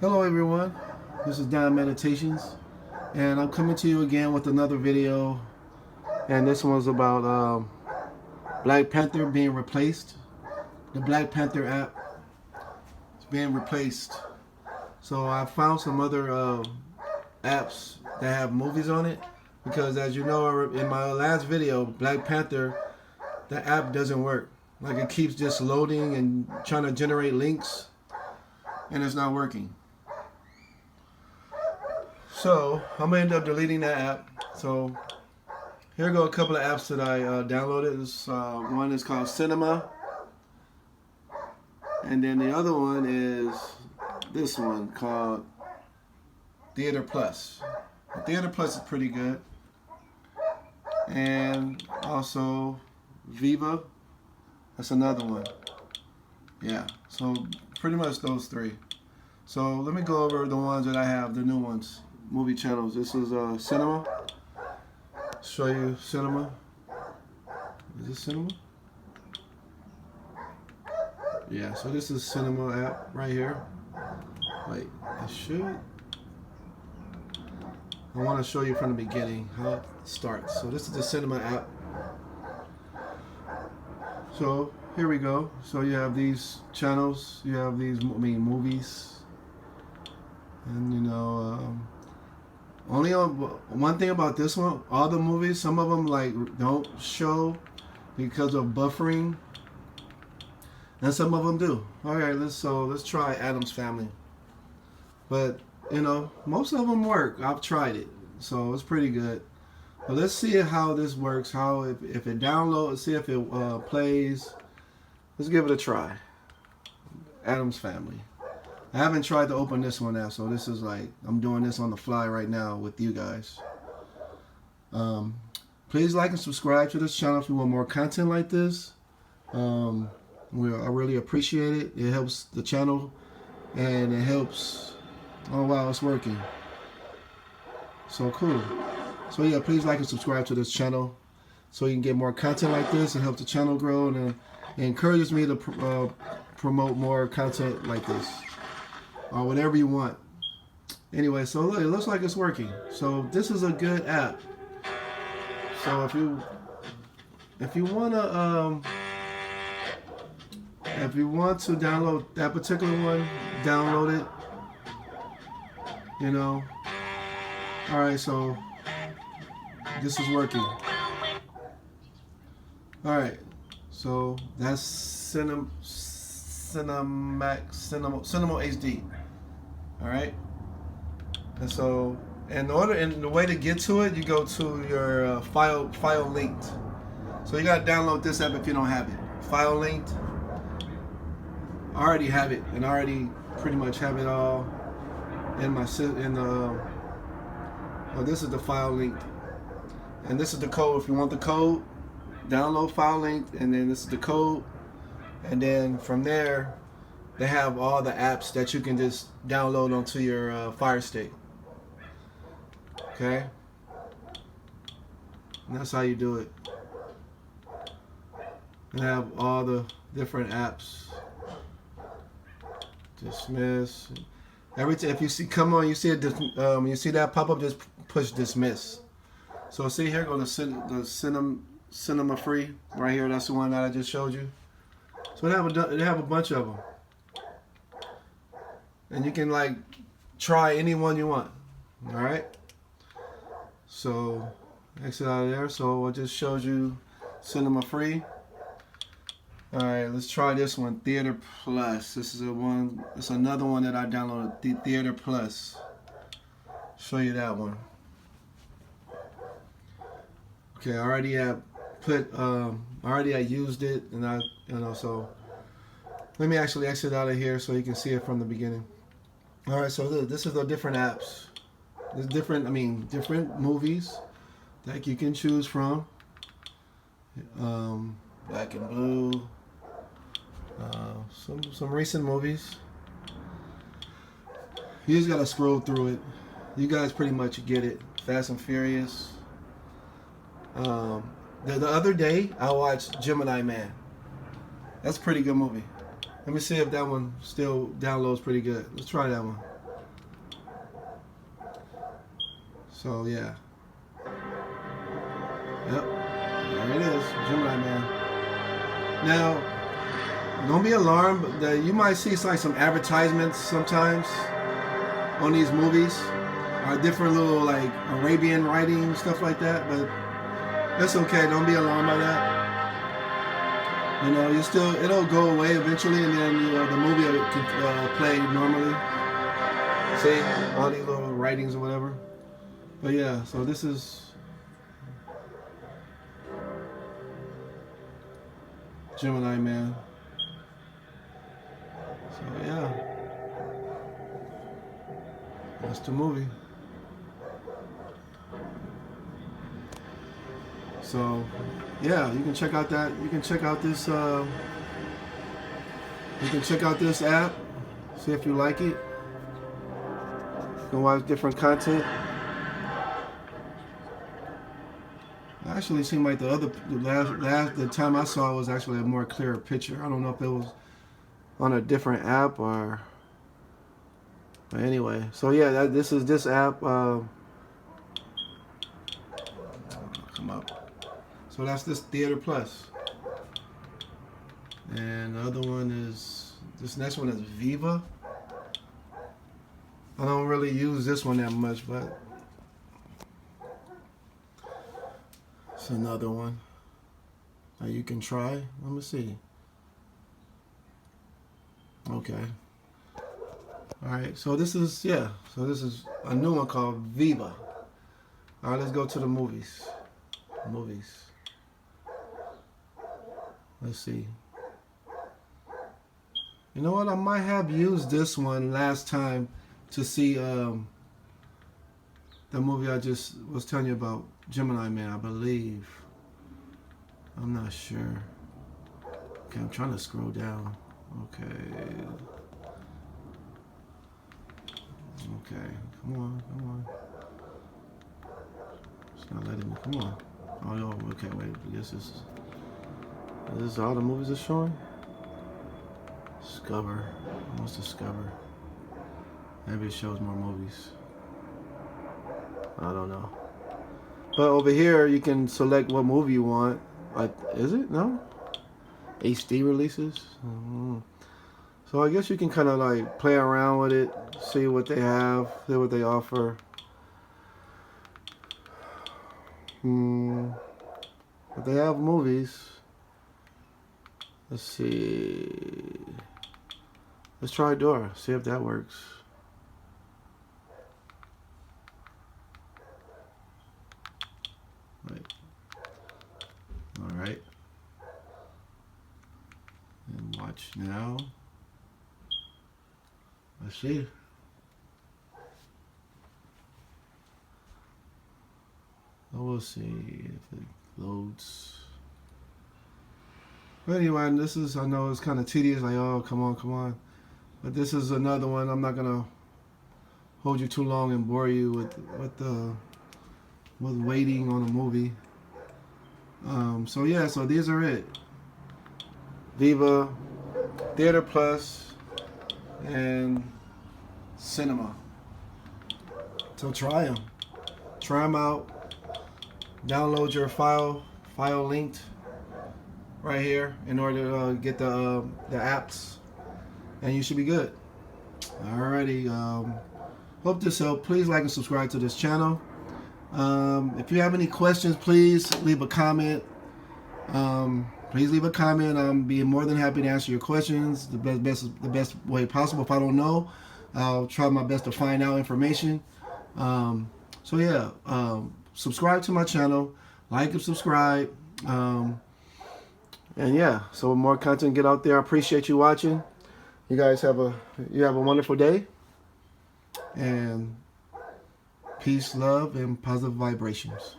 Hello everyone, this is Don Meditations, and I'm coming to you again with another video, and this one's about Black Panther being replaced. The Black Panther app is being replaced. So I found some other apps that have movies on it, because as you know, in my last video, Black Panther, the app doesn't work. Like, it keeps just loading and trying to generate links, and it's not working. So I'm gonna end up deleting that app. So here go a couple of apps that I downloaded. This one is called Cinema, and then the other one is this one called Theater Plus. Theater Plus is pretty good, and also Viva. That's another one. Yeah. So pretty much those three. So let me go over the ones that I have, the new ones. Movie channels. This is Cinema. Show you Cinema. Is this Cinema? Yeah, so this is Cinema app right here. Wait, it should. I want to show you from the beginning how it starts. So this is the Cinema app. So here we go. So you have these channels. You have these movies. And you know, only on one thing about this one, all the movies, some of them like don't show because of buffering, and some of them do. All right, let's try Addams Family. But you know, most of them work. I've tried it, so it's pretty good. But let's see how this works. How if it downloads, see if it plays. Let's give it a try. Addams Family. I haven't tried to open this one out, so this is like, I'm doing this on the fly right now with you guys. Please like and subscribe to this channel if you want more content like this. I really appreciate it. It helps the channel, and it helps. Oh wow, it's working. So cool. So yeah, please like and subscribe to this channel so you can get more content like this and help the channel grow, and it encourages me to promote more content like this. Or whatever you want. Anyway, so look, it looks like it's working. So this is a good app. So if you want to download that particular one, download it. You know. All right, so this is working. All right, so that's Cinema HD. All right, and so in the way to get to it, you go to your file linked. So you gotta download this app if you don't have it. File linked. I already have it, and I already pretty much have it all in my oh, this is the file linked, and this is the code. If you want the code, download file linked, and then this is the code, and then from there they have all the apps that you can just download onto your Fire Stick. Okay? And that's how you do it. You have all the different apps. Dismiss. Every time if you see, come on, you see it. You see that pop up, just push dismiss. So see here, go to Cinema Free right here. That's the one that I just showed you. So they have a bunch of them. And you can like try any one you want. Alright? So exit out of there. So I just showed you Cinema Free. Alright, let's try this one, Theater Plus. This is it's another one that I downloaded, the Theater Plus. Show you that one. Okay, I already have I used it, and so let me actually exit out of here so you can see it from the beginning. Alright, so this is the different apps. There's different movies that you can choose from. Black and Blue. Some recent movies. You just gotta scroll through it. You guys pretty much get it. Fast and Furious. The other day I watched Gemini Man. That's a pretty good movie. Let me see if that one still downloads pretty good. Let's try that one. So yeah. Yep. There it is. Gemini Man. Now, don't be alarmed. You might see like some advertisements sometimes on these movies, or different little like Arabian writing, stuff like that. But that's okay. Don't be alarmed by that. You know, it'll go away eventually, and then the movie can play normally. See all these little writings or whatever. But yeah, so this is Gemini Man. So yeah, that's the movie. So yeah, you can check out that. You can check out this. You can check out this app. See if you like it. You can watch different content. Actually, it seemed like the time I saw it was actually a more clearer picture. I don't know if it was on a different app or. But anyway, so yeah, this app. Come up. So that's this Theater Plus. And the other one is, this next one is Viva. I don't really use this one that much, but it's another one that you can try. Let me see. Okay. Alright, so this is a new one called Viva. Alright, let's go to the movies. Let's see. You know what? I might have used this one last time to see the movie I just was telling you about, Gemini Man, I believe. I'm not sure. Okay, I'm trying to scroll down. Okay. Okay, come on. It's not letting me. Come on. Oh, no. Okay, wait. I guess this is all the movies it's showing? Discover. What's Discover? Maybe it shows more movies. I don't know. But over here, you can select what movie you want. Like, is it? No? HD releases? So I guess you can kind of like play around with it, see what they have, see what they offer. But they have movies. Let's see. Let's try Dora, see if that works. Right. All right. And watch now. Let's see. We'll see if it loads. But anyway, this is, I know it's kind of tedious, like, oh, come on. But this is another one. I'm not going to hold you too long and bore you with waiting on a movie. So yeah, so these are it. Viva, Theater Plus, and Cinema. So try them out. Download your file linked right here in order to get the apps, and you should be good. Alrighty, hope this helped. Please like and subscribe to this channel. If you have any questions, please leave a comment. Please leave a comment. I'm being more than happy to answer your questions the best way possible. If I don't know, I'll try my best to find out information. So yeah, subscribe to my channel, like and subscribe, and yeah, so more content get out there. I appreciate you watching. You guys have a wonderful day, and peace, love, and positive vibrations.